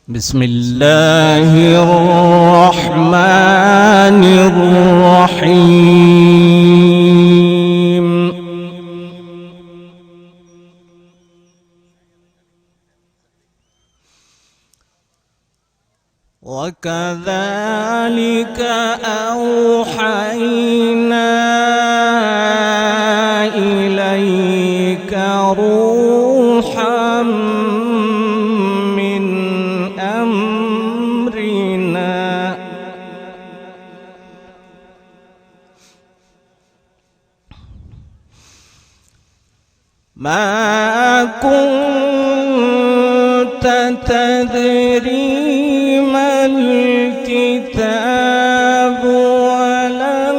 بسم الله الرحمن الرحيم. وكذلك أوحينا إليك روحا من أمرنا ما كنت تدري ما الكتاب ولا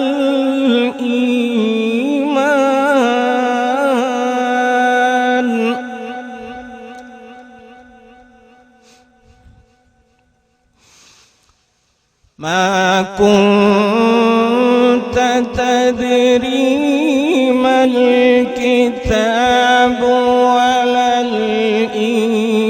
الإيمان ما كنت تدري ما الكتاب ولا الإيمان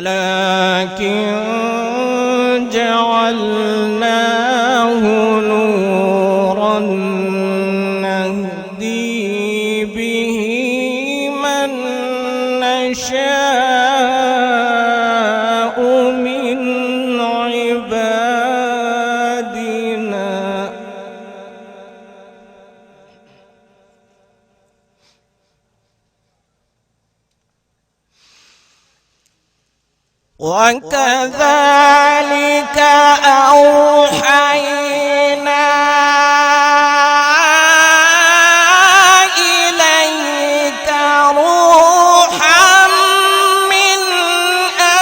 ولكن جعلناه نورا نهدي به من نشاء من عبادنا وكذلك أوحينا إليك روحا من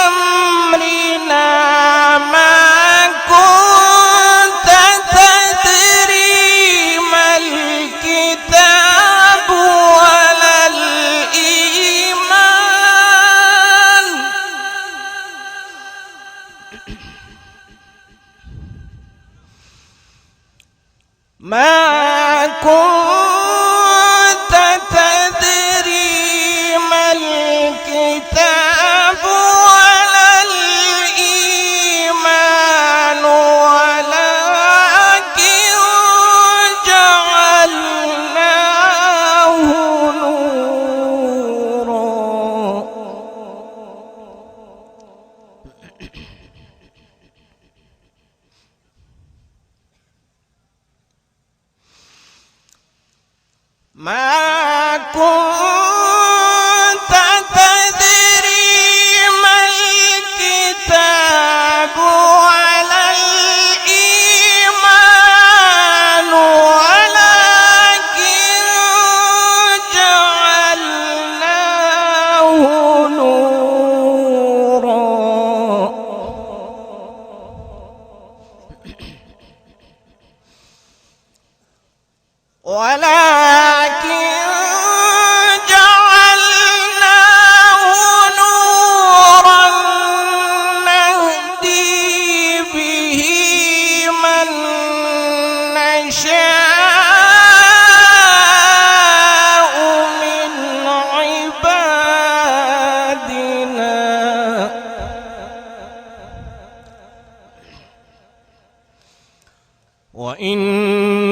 أمرنا ما كنت تدري ما الكتاب ولا الإيمان ما كنت تدري ما الكتاب ولا الإيمان ولكن جعلناه نورا ما كنت تدري ما الكتاب ولا الإيمان ولكن جعلناه نورا نهدي به من نشاء من عبادنا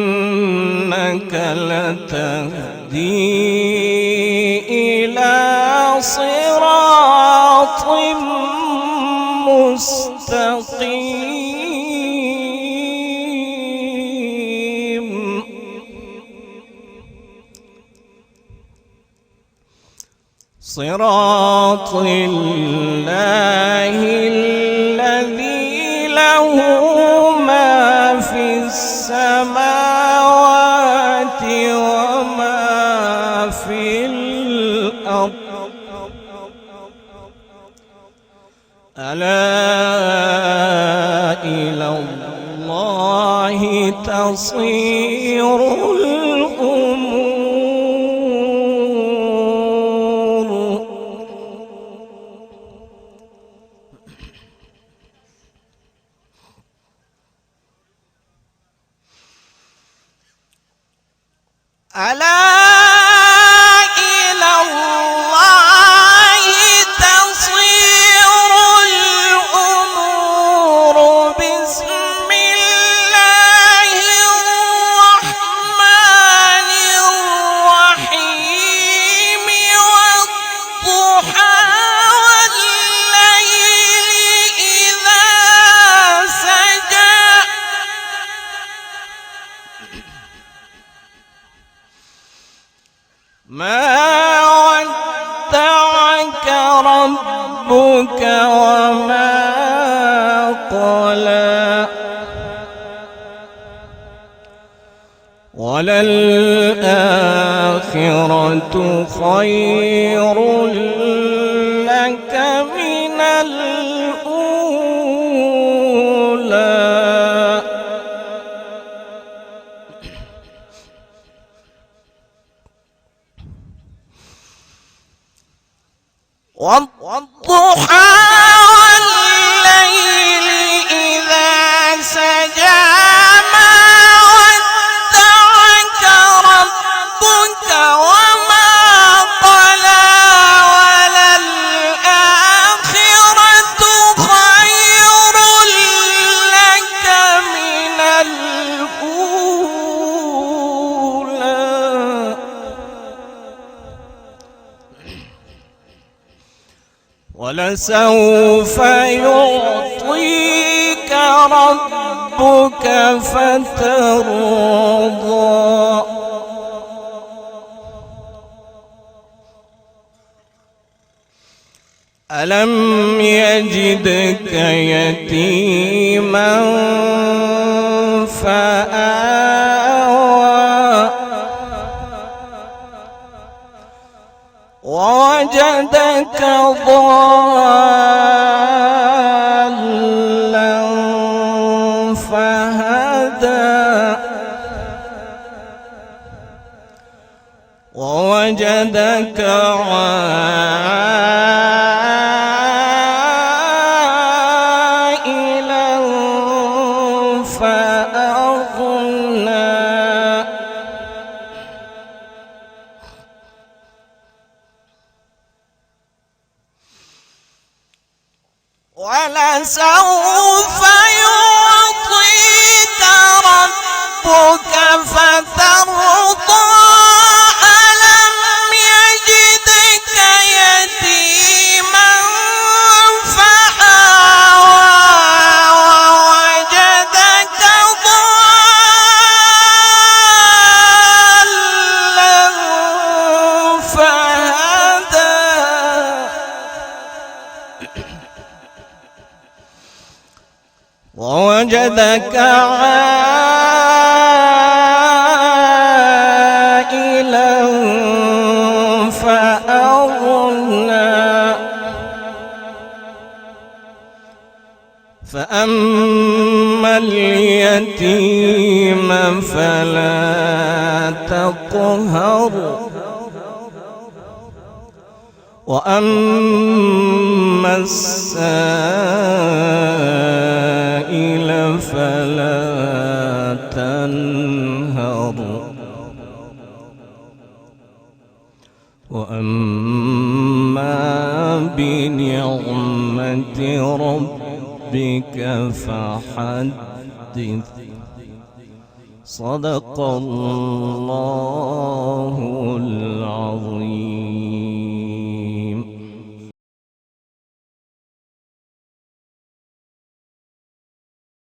وإنك لتهدي إلى صراط مستقيم صراط الله الذي له ما في السماوات وما في الأرض ألا إلى الله تصير الأمور ألا إلى الله تصير الأمور بسم الله الرحمن الرحيم والضحى والليل إذا سجى ما ودعك ربك وما قلى وللآخرة خير لك من الأولى والضحى والليل إذا سجى ما ودعك ربك وما قلى وللآخرة خير لك من الأولى ولسوف يعطيك ربك فترضى ألم يجدك يتيما فآوى ووجدك ضالا فهدى ووجدك عائلا فأغنى ولسوف يعطيك ربك فترضى ألم يجدك يتيما فآوى ووجدك ضالا فهدى ووجدك عائلا فأغنى فأما اليتيم فلا تقهر وأما السائل فلا تنهر وأما بنعمة ربك فحدث صدق الله